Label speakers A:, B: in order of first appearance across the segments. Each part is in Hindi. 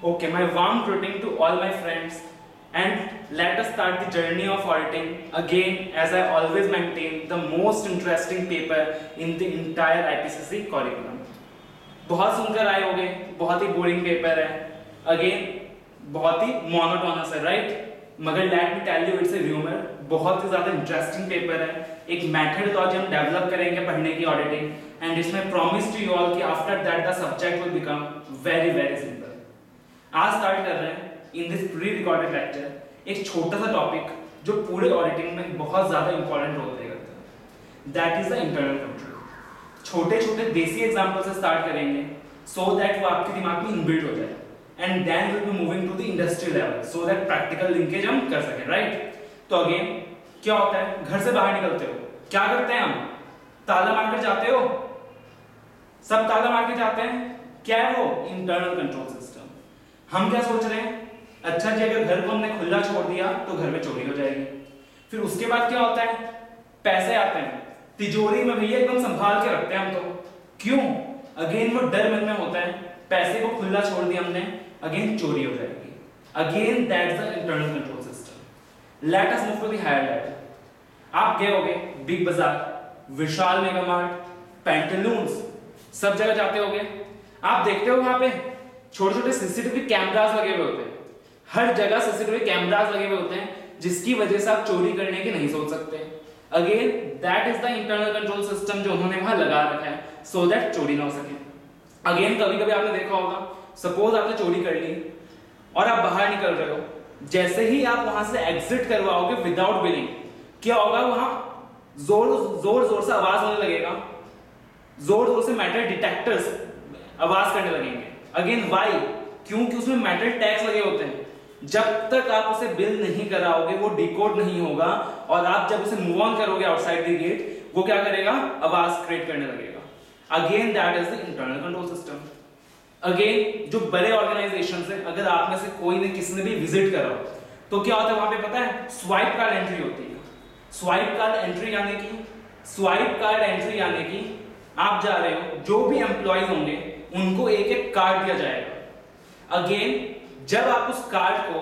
A: Okay, my warm greeting to all my friends, and let us start the journey of auditing. Again, as I always maintain, the most interesting paper in the entire IPCC curriculum. बहुत सुनकर आए होंगे, बहुत ही बोरिंग पेपर है, अगेन बहुत ही मोनोटोनस है, राइट? मगर let me tell you, it's a humour, बहुत ही ज्यादा इंटरेस्टिंग पेपर है। एक मेथडोलॉजी हम डेवलप करेंगे पढ़ने की ऑडिटिंग, एंड इसमें प्रॉमिस टू यू ऑल कि after that the subject will become very very simple. आज स्टार्ट कर रहे हैं in this pre recorded lecture एक छोटा सा टॉपिक जो पूरे ऑडिटिंग में बहुत ज्यादा इंपॉर्टेंट रोल प्ले करता है, that is the internal control. छोटे छोटे देसी एग्जांपल से स्टार्ट करेंगे सो दैट वो आपके दिमाग में इनबिल्ट हो जाए, and then will be moving to the industrial level so that practical linkage हम कर सकें, राइट? तो अगेन क्या होता है, घर से बाहर निकलते हो, क्या करते हैं हम? ताला मारकर जाते हो, सब ताला मार के जाते हैं, क्या है वो? Internal control system. हम क्या सोच रहे हैं, अच्छा जी अगर घर को हमने खुला छोड़ दिया तो घर में चोरी हो जाएगी। फिर उसके बाद क्या होता है, पैसे आते हैं तिजोरी में, भैया एकदम संभाल के रखते हैं हम तो, क्यों? अगेन वो डर मन में होता है, पैसे को खुला छोड़ दिया हमने, अगेन चोरी हो जाएगी। Again that's the internal control system. Let us move to the higher level. आप गए होगे बिग बाजार, विशाल मेगा मार्ट, पैंटालून्स, सब जगह जाते होगे, आप देखते हो वहां पे छोटे छोटे सीसीटीवी कैमरास लगे हुए होते हैं, हर जगह सीसीटीवी कैमरास लगे हुए होते हैं, जिसकी वजह से आप चोरी करने की नहीं सोच सकते। Again that is the internal control system जो उन्होंने वहां लगा रखा है सो दैट चोरी ना हो सके। अगेन कभी कभी आपने देखा होगा, सपोज आपने चोरी कर ली और आप बाहर निकल रहे हो, जैसे ही आप वहां से एग्जिट करवाओगे विदाउट बिलिंग, क्या होगा, वहां जोर जोर से आवाज होने लगेगा, जोर जोर से मेटल डिटेक्टर्स आवाज करने लगेंगे। Again why? क्योंकि उसमें मेटल टैग्स लगे होते हैं, जब तक आप उसे बिल नहीं कराओगे वो डिकोड नहीं होगा, और आप जब उसे मूव ऑन करोगे आउटसाइड द गेट, वो क्या करेगा, आवाज क्रिएट करने लगेगा। Again that is the internal control system. Again जो बड़े ऑर्गेनाइजेशन है, अगर आप में से कोई ने किसी ने भी विजिट करा तो क्या होता है वहां पे, पता है? स्वाइप कार्ड एंट्री होती है। स्वाइप कार्ड एंट्री यानी कि आप जा रहे हो, जो भी एम्प्लॉयज होंगे उनको एक एक कार्ड दिया जाएगा। अगेन जब आप उस कार्ड को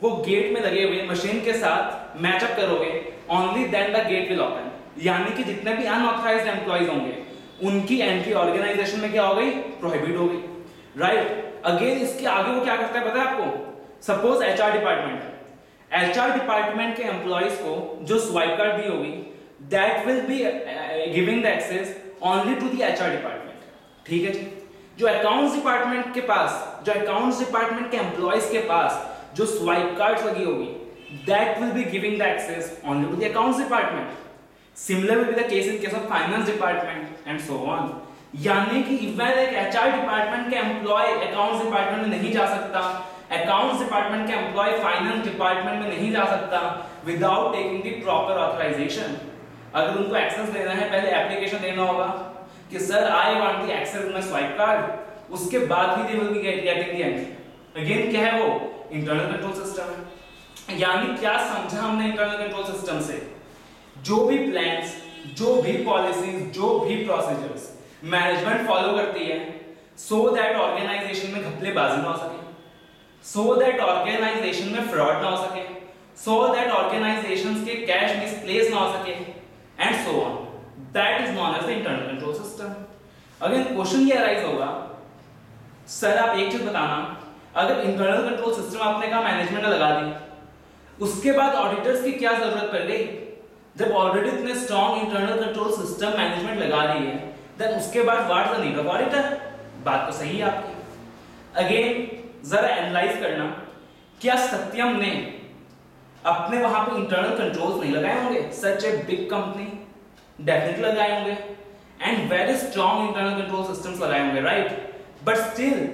A: वो गेट में लगे हुए मशीन के साथ मैचअप करोगे, only then the gate will open. यानी कि जितने भी अनऑथराइज्ड एम्प्लॉयज होंगे उनकी एंट्री ऑर्गेनाइजेशन में क्या हो गई, प्रोहिबिट हो गई, राइट? अगेन इसके आगे वो क्या करता है पता है आपको? सपोज एचआर डिपार्टमेंट है, एचआर डिपार्टमेंट के एम्प्लॉयज को जो स्वाइप कार्ड दी होगी, that will be giving the access only to the HR department, ठीक है जी? जो अकाउंट्स डिपार्टमेंट के पास, जो अकाउंट्स डिपार्टमेंट के एम्प्लॉयज के पास जो स्वाइप कार्ड्स लगी होगी, that will be giving the access only to the accounts department. Similar will be the case in case of finance department and so on. यानी कि इवन एक एचआर डिपार्टमेंट के एम्प्लॉय अकाउंट्स डिपार्टमेंट में नहीं जा सकता, अकाउंट्स डिपार्टमेंट के एम्प्लॉय फाइनेंस डिपार्टमेंट में नहीं जा सकता without taking the proper authorisation. अगर उनको एक्सेस देना है, पहले एप्लीकेशन देना होगा कि sir I want the access my swipe card, उसके बाद ही they will be getting the entry. Again क्या है वो? इंटरनल कंट्रोल सिस्टम है। यानी क्या समझा हमने इंटरनल कंट्रोल सिस्टम से? जो भी प्लान्स, जो भी पॉलिसीज, जो भी प्रोसीजर्स मैनेजमेंट फॉलो करती है सो दैट ऑर्गेनाइजेशन में घपलेबाजी ना हो सके, सो दैट ऑर्गेनाइजेशन में फ्रॉड ना हो सके, सो दैट ऑर्गेनाइजेशंस के कैश मिसप्लेस ना हो सके, and so on. That is known as the internal control system. Again question ये अराइज होगा, सर आप एक चीज बताना, अगर इंटरनल कंट्रोल सिस्टम आपने कहा मैनेजमेंट ने लगा दी, उसके बाद ऑडिटर्स की क्या जरूरत पड़ गई? जब ऑलरेडी इतने strong internal control system management लगा रही है, देन उसके बाद what the need of auditor? बात तो सही है आपकी। अगेन जरा एनालाइज करना, क्या सत्यम ने अपने वहां पे इंटरनल कंट्रोल्स नहीं लगाए होंगे? सच ए बिग कंपनी, डेफिनेटली लगाए होंगे, and very strong internal control systems लगाए होंगे, राइट? बट स्टिल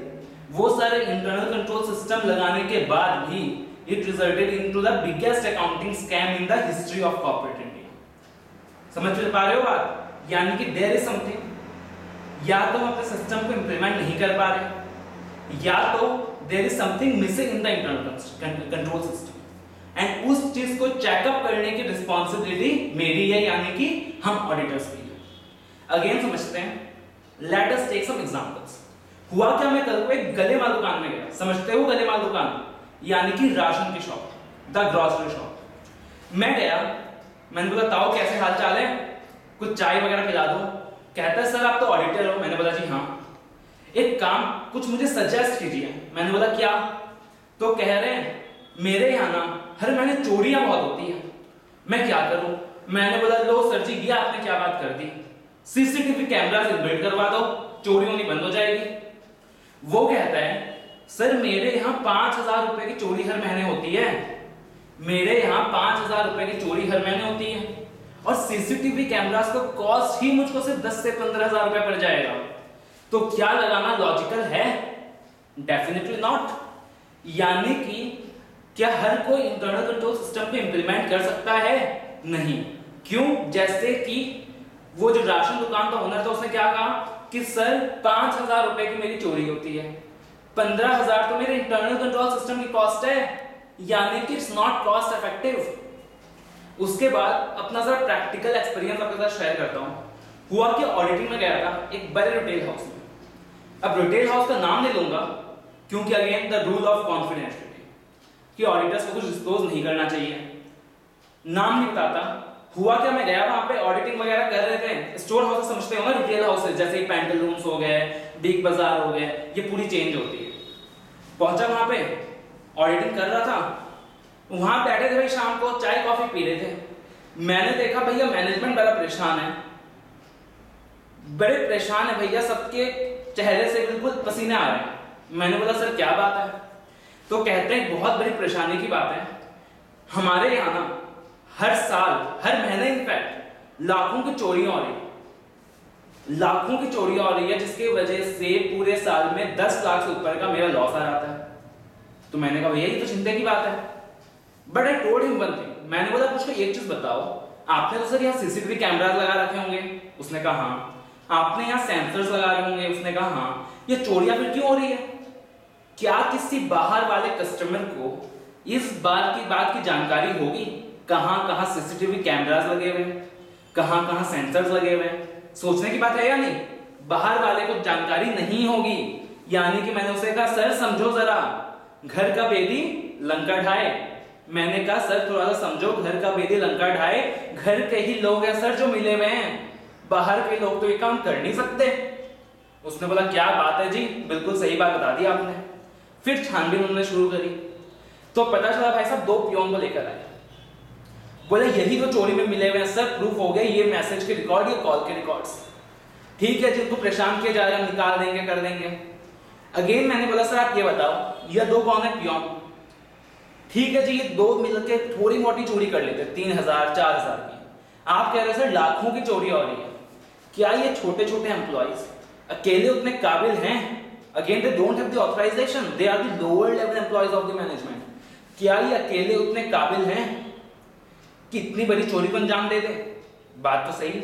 A: वो सारे इंटरनल कंट्रोल सिस्टम लगाने के बाद भी it resulted into the biggest accounting scam in the history of corporate India. समझ पा रहे हो बात? यानी कि देयर इज समथिंग, या तो हम अपने सिस्टम को इंप्लीमेंट नहीं कर पा रहे, या तो there is something missing in the internal control system, and उस चीज को चेकअप करने की रिस्पॉन्सिबिलिटी मेरी है, यानी कि हम ऑडिटर्स की है। अगेन समझते हैं, let us take some examples. हुआ क्या, मैं कल को एक गले माल दुकान में गया, समझते हो गले माल दुकान, यानी कि राशन की शॉप, द ग्रोसरी शॉप। मैं गया, मैंने बोला ताऊ कैसे हाल चाल है, कुछ चाय वगैरह पिला दो। कहता है सर आप तो ऑडिटर हो। मैंने बोला जी हाँ, एक काम कुछ मुझे सजेस्ट कीजिए। मैंने बोला क्या? तो कह रहे हैं मेरे यहाँ ना हर महीने चोरियां बहुत होती है, मैं क्या करूं? मैंने बोला लो सर जी, ये आपने क्या बात कर दी, सीसीटीवी कैमरा इनबिल्ट करवा दो, चोरी होनी बंद हो जाएगी। वो कहता है सर मेरे यहाँ 5,000 रुपए की चोरी हर महीने होती है, मेरे यहाँ 5,000 रुपए की चोरी हर महीने होती है, और सीसीटीवी कैमरास का कॉस्ट ही मुझको सिर्फ 10 से 15,000 रुपए पड़ जाएगा। तो क्या लगाना लॉजिकल है? Definitely not. यानी कि क्या हर कोई इंटरनल कंट्रोल सिस्टम को इंप्लीमेंट कर सकता है? नहीं। क्यों? जैसे कि वो जो राशन दुकान का ओनर था, उसने क्या कहा कि सर 5,000 रुपए की मेरी चोरी होती है, 15,000 तो मेरे इंटरनल कंट्रोल सिस्टम की कॉस्ट है, यानी कि इट्स नॉट कॉस्ट इफेक्टिव। उसके बाद अपना जरा प्रैक्टिकल एक्सपीरियंस आपके साथ शेयर करता हूं। हुआ कि ऑडिटिंग में गया था एक बड़े रिटेल हाउस में। अब रिटेल हाउस का नाम नहीं लूंगा क्योंकि again the rule of confidentiality कि ऑडिटर्स को कुछ डिस्क्लोज नहीं करना चाहिए, नाम नहीं बताता। हुआ क्या, मैं गया वहां पे ऑडिटिंग वगैरह कर रहे थे। स्टोर हाउस समझते हो ना, रिटेल हाउसेस जैसे पैंटलून्स हो गए, बिग बाजार हो गए, ये पूरी चेंज होती है। पहुंचा वहां पे, ऑडिटिंग कर रहा था, वहां बैठे थे भाई, शाम को चाय कॉफी पी रहे थे। मैंने देखा भैया मैनेजमेंट बड़ा परेशान है, बड़े परेशान है भैया, सबके चेहरे से बिल्कुल पसीने आ रहे हैं। मैंने बोला सर क्या बात है? तो कहते हैं बहुत बड़ी परेशानी की बात है, हमारे यहाँ ना हर साल हर महीने इनफैक्ट लाखों की चोरियां हो रही है, लाखों की चोरियां हो रही है, जिसकी वजह से पूरे साल में 10 लाख से ऊपर का मेरा लॉस आ जाता है। तो मैंने कहा भैया ये तो चिंता की बात है, but I told him one thing. मैंने बोला मुझको एक चीज बताओ, आपने तो सर यहाँ सीसीटीवी कैमरास लगा रखे होंगे? उसने कहा हाँ। आपने यहाँ सेंसर्स लगा रहे होंगे? उसने कहा हाँ। ये चोरियां फिर क्यों हो रही है? क्या किसी बाहर वाले कस्टमर को इस बात की जानकारी होगी कहां कहां सीसीटीवी कैमरास लगे हुए हैं, कहां कहां सेंसर्स लगे हुए हैं? सोचने की बात है या नहीं? बाहर वाले को जानकारी नहीं होगी। यानी कि मैंने उसे कहा सर समझो जरा, घर का बेदी लंका ढाए। मैंने कहा सर थोड़ा सा समझो, घर का बेदी लंका ढाए, घर के ही लोग हैं सर जो मिले हुए हैं, बाहर के लोग तो ये काम कर नहीं सकते। उसने बोला क्या बात है जी, बिल्कुल सही बात बता दी आपने। फिर छानबीन उन्होंने शुरू करी, तो पता चला भाई साहब 2 पियोन को लेकर आए, बोले यही तो चोरी में मिले हुए हैं सर, प्रूफ हो गए, ये मैसेज के रिकॉर्ड, ये कॉल के रिकॉर्ड्स। ठीक है, जिनको परेशान किया जा रहा है निकाल देंगे, कर देंगे। अगेन मैंने बोला सर आप ये बताओ ये 2 कौन है पियोन? ठीक है जी, ये 2 मिलकर थोड़ी मोटी चोरी कर लेते, 3,000 4,000 की। आप कह रहे सर लाखों की चोरी हो रही है। क्या ये छोटे छोटे एम्प्लॉइज अकेले उतने काबिल हैं? Again they don't have the authorization, they are the lower level employees of the management. क्या ये अकेले उतने काबिल हैं कि इतनी बड़ी चोरी को अंजाम दे दे? बात तो सही।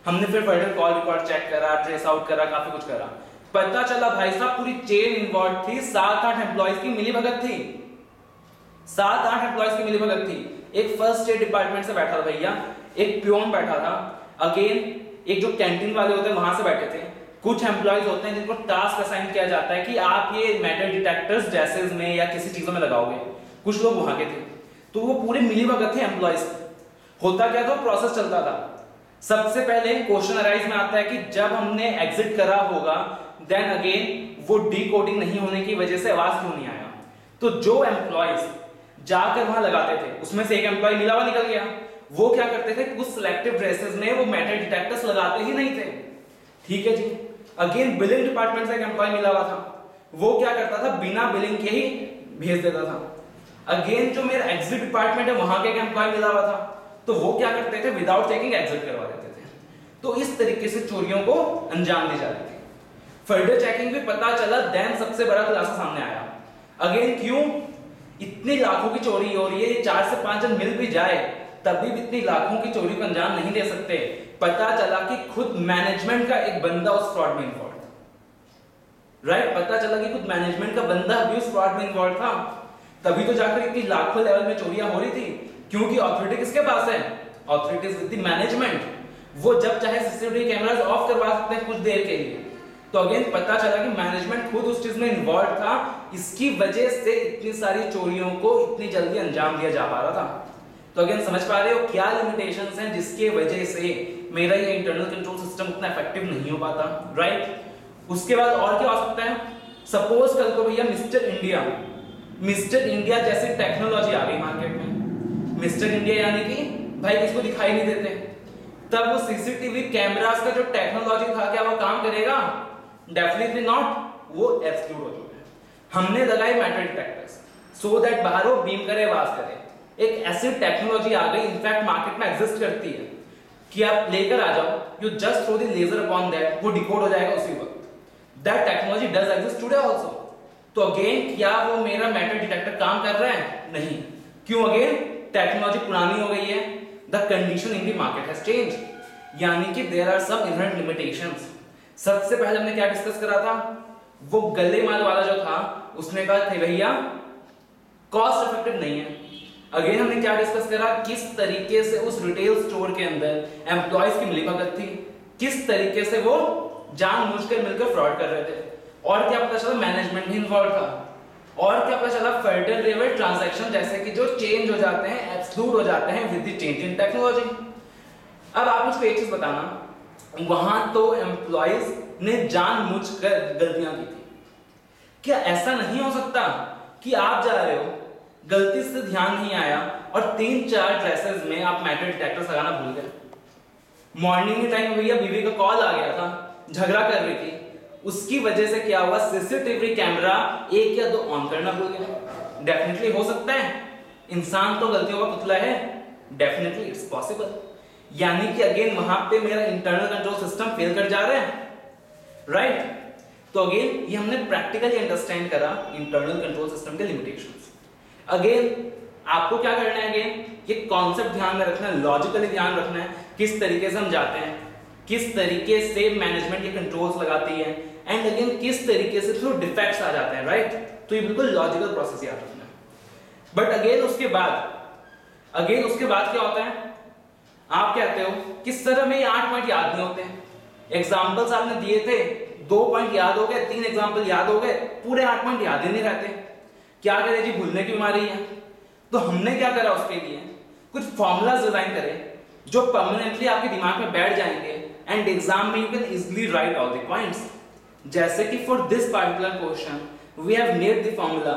A: हमने फिर फर्दर कॉल रिकॉर्ड चेक करा, ट्रेस आउट करा, काफी कुछ करा। पता चला भाई साहब पूरी चेन इन्वॉल्व थी, 7-8 एम्प्लॉइज की मिलीभगत थी, 7-8 एम्प्लॉइज की मिलीभगत थी। एक फर्स्ट एड डिपार्टमेंट से बैठा था भैया, एक पियोन बैठा था, अगेन एक जो कैंटीन वाले होते हैं वहां से बैठे थे, कुछ एम्प्लॉइज होते हैं जिनको टास्क असाइन किया जाता है कि आप ये मेटल डिटेक्टर्स जैसेज में या किसी चीजों में लगाओगे, कुछ लोग वहां के थे। तो वो पूरे मिलीभगत थे एम्प्लॉइज। होता क्या था, प्रोसेस चलता था। सबसे पहले क्वेश्चन अराइज में आता है कि जब हमने एग्जिट करा होगा, देन अगेन वो डीकोडिंग नहीं होने की वजह से आवाज क्यों नहीं आया। तो जो एम्प्लॉइज जाकर वहां लगाते थे उसमें से एक एम्प्लॉय मिला हुआ निकल गया। वो क्या करते थे, कुछ सिलेक्टिव ड्रेसेस में वो मेटल डिटेक्टर्स लगाते ही नहीं थे। ठीक है जी। अगेन बिलिंग डिपार्टमेंट से एक एम्प्लॉय मिला हुआ था, वो क्या करता था, बिना बिलिंग के ही भेज देता था। अगेन जो मेरा एग्जिट डिपार्टमेंट है वहां के एक एम्प्लॉय मिला हुआ था, तो वो क्या करते थे, विदाउट चेकिंग एग्जिट करवा देते थे। तो इस तरीके से चोरियों को अंजाम दी जाती थी। फर्दर चेकिंग भी पता चला, देन सबसे बड़ा खुलासा सामने आया। अगेन क्यों इतनी लाखों की चोरी हो रही है, 4 से 5 जन मिल भी जाए तभी भी इतनी लाखों की चोरी को अंजाम नहीं दे सकते। पता चला कि खुद मैनेजमेंट का एक बंदा उस फ्रॉड में इन्वॉल्व था। राइट, पता चला कि खुद मैनेजमेंट का बंदा भी उस फ्रॉड में इन्वॉल्व था, तभी तो जाकर इतनी लाखों लेवल में चोरियां हो रही थी। क्योंकि ऑथोरिटी किसके पास है, ऑथोरिटी विद द मैनेजमेंट। वो जब चाहे सीसीटीवी कैमरास ऑफ करवा सकते हैं कुछ देर के लिए, तो अगेन पता चला कि मैनेजमेंट खुद उस चीज में इन्वॉल्व था, इसकी वजह से इतनी सारी चोरियों को इतनी जल्दी अंजाम दिया जा पा रहा था। तो अगेन समझ पा रहे हो क्या लिमिटेशंस हैं जिसके वजह से मेरा ये इंटरनल कंट्रोल सिस्टम उतना इफेक्टिव नहीं हो पाता, राइट। उसके बाद और क्या हो सकता है, सपोज कल को भैया मिस्टर इंडिया जैसी टेक्नोलॉजी आ गई मार्केट में। मिस्टर इंडिया यानी कि भाई किसको दिखाई नहीं देते, तब वो सीसीटीवी कैमरास का जो टेक्नोलॉजी था क्या वो काम करेगा? डेफिनेटली नॉट, वो एक्सक्लूड हो चुका है। हमने लगाई मेटल डिटेक्टर्स सो दैट बाहर वो बीम करे, आवाज करे। एक ऐसी टेक्नोलॉजी आ गई, इनफैक्ट मार्केट में एग्जिस्ट करती है कि आप लेकर आ जाओ, you just throw the laser upon that, वो डिकोड हो जाएगा उसी वक्त। That technology does exist today also. तो अगेन क्या वो मेरा मेटल डिटेक्टर काम कर रहा है? नहीं। क्यों? अगेन टेक्नोलॉजी पुरानी हो गई है, the condition in the market has changed, यानी कि there are some inherent limitations. सबसे पहले हमने क्या डिस्कस करा था, वो गले माल वाला जो था उसने कहा थे भैया कॉस्ट इफेक्टिव नहीं है। अगेन हमने क्या डिस्कस करा, किस तरीके से उस रिटेल स्टोर के अंदर एम्प्लॉयज की मिलीभगत थी, किस तरीके से वो जानबूझकर मिलकर फ्रॉड कर रहे थे, और क्या पता चला मैनेजमेंट भी इन्वॉल्व था, और क्या पता चला फेडरल लेवल ट्रांजैक्शन जैसे कि जो चेंज हो जाते हैं, एक्सक्लूड हो जाते हैं with the change in technology. अब आप मुझको एक चीज बताना, वहां तो एम्प्लॉयज ने जानबूझकर गलतियां की थी, क्या ऐसा नहीं हो सकता कि आप जा रहे हो, गलती से ध्यान नहीं आया और 3-4 ड्रेसेस में आप मेटल डिटेक्टर्स लगाना भूल गए, मॉर्निंग के टाइम भैया बीवी का कॉल आ गया था, झगड़ा कर रही थी, उसकी वजह से क्या हुआ, सीसीटीवी कैमरा 1 या 2 ऑन करना भूल गए? डेफिनेटली हो सकता है, इंसान तो गलतियों का पुतला है, डेफिनेटली इट्स पॉसिबल। यानी कि अगेन वहां पे मेरा इंटरनल कंट्रोल सिस्टम फेल कर जा रहा है, राइट। तो अगेन ये हमने प्रैक्टिकली अंडरस्टैंड करा इंटरनल कंट्रोल सिस्टम के लिमिटेशंस। अगेन आपको क्या करना है, अगेन ये कॉन्सेप्ट ध्यान में रखना है, लॉजिकली ध्यान रखना है, किस तरीके से हम जाते हैं, किस तरीके से मैनेजमेंट ये कंट्रोल्स लगाती है, एंड अगेन किस तरीके से थ्रू डिफेक्ट्स आ जाते हैं, राइट। तो ये बिल्कुल लॉजिकल प्रोसेस याद रखना है। बट अगेन उसके बाद क्या होता है, आप कहते हो कि सर हमें 8 पॉइंट याद नहीं होते हैं, एग्जाम्पल्स आपने दिए थे, 2 पॉइंट याद हो गए, 3 एग्जाम्पल याद हो गए, पूरे 8 पॉइंट याद ही नहीं रहते, क्या करें जी, भूलने की बीमारी है। तो हमने क्या करा, उसके लिए कुछ फॉर्मूलाज डिजाइन करे जो परमानेंटली आपके दिमाग में बैठ जाएंगे, एंड एग्जाम में you can easily write all the points. जैसे कि for this particular question we have made the formula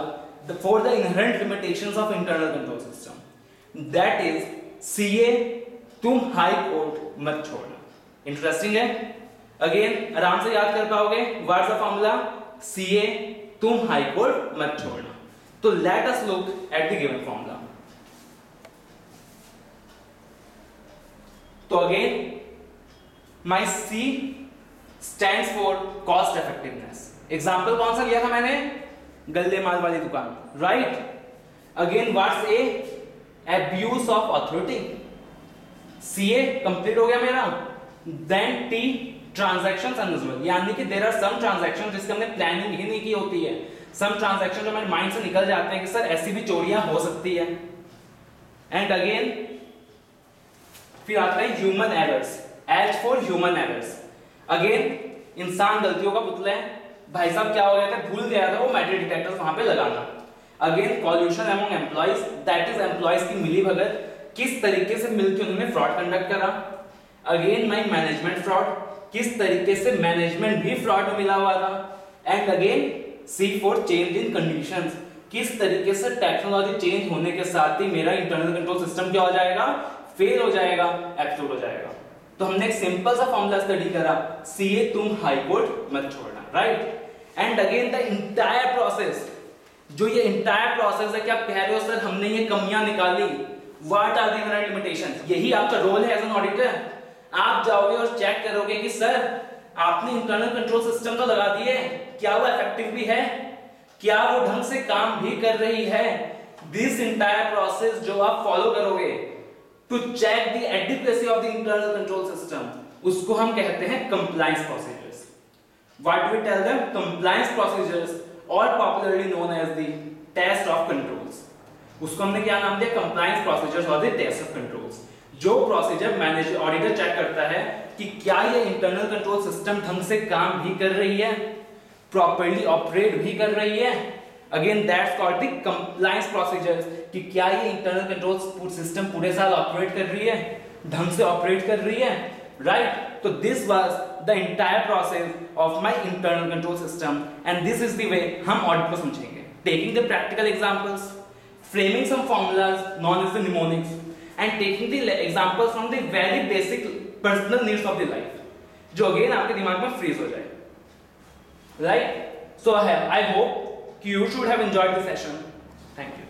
A: for the inherent limitations of internal control system, that is CA तुम हाई कोर्ट मत छोड़ना। इंटरेस्टिंग है, अगेन आराम से याद कर पाओगे, व्हाट्स द फॉर्मूला, सीए तुम हाई कोर्ट मत छोड़ना। तो let us look at the given formula. तो again my C stands for cost effectiveness. Example कौन सा लिया था मैंने, गल्ले माल वाली दुकान, right. Again what's a, abuse of authority, CA complete हो गया मेरा। देन टी, ट्रांजैक्शंस अनयूजुअल, यानी कि देयर आर सम ट्रांजैक्शंस जिसकी हमने प्लानिंग ही नहीं की होती है, सम ट्रांजैक्शन जो हमारे माइंड से निकल जाते हैं कि सर ऐसी भी चोरियां हो सकती है। एंड अगेन फिर आता है human errors, H for human errors. Again इंसान गलतियों का पुतला है, भाई साहब क्या हो गया था, भूल गया था वो मेटल डिटेक्टर्स वहां पे लगाना। Again collision among employees, that is employees की मिलीभगत, किस तरीके से मिलकर उन्होंने फ्रॉड कंडक्ट करा। अगेन माय मैनेजमेंट फ्रॉड, किस तरीके से मैनेजमेंट भी फ्रॉड में मिला हुआ था। And again see for change in conditions, किस तरीके से टेक्नोलॉजी चेंज होने के साथ ही मेरा इंटरनल कंट्रोल सिस्टम क्या हो जाएगा, फेल हो जाएगा, एब्सोल्यूट हो जाएगा। तो हमने एक सिंपल सा फॉर्मूला स्टडी करा, सीए तुम हाई कोर्ट मत छोड़ना, right. And again the entire process, जो ये इंटायर प्रोसेस है कि आप कह रहे हो सर हमने ये कमियां निकाली, what are the inherent limitations, यही आपका रोल है एज एन ऑडिटर। आप जाओगे और चेक करोगे कि सर आपने इंटरनल कंट्रोल सिस्टम तो लगा दिए, क्या वो इफेक्टिव भी है, क्या वो ढंग से काम भी कर रही है। दिस इंटायर प्रोसेस जो आप फॉलो करोगे to check the adequacy of the internal control system, उसको हम कहते हैं compliance procedures. What we tell them, compliance procedures, और popularly known as the test of controls. उसको हमने क्या नाम दिया, कंप्लायंस प्रोसीजर्स और द टेस्ट ऑफ कंट्रोल्स। जो प्रोसीजर मैनेजर ऑडिटर चेक करता है कि क्या ये इंटरनल कंट्रोल सिस्टम ढंग से काम भी कर रही है, प्रॉपर्ली ऑपरेट भी कर रही है। Again that's called the compliance procedures, कि क्या ये इंटरनल कंट्रोल सिस्टम पूरे साल ऑपरेट कर रही है, ढंग से ऑपरेट कर रही है, राइट। तो this was the entire process of my internal control system and this is the way हम ऑडिट को समझेंगे, taking the practical examples, framing some formulas known as the mnemonics and taking the examples from the very basic personal needs of the life, जो again आपके दिमाग में freeze हो जाए, right? So I hope you should have enjoyed the session. Thank you.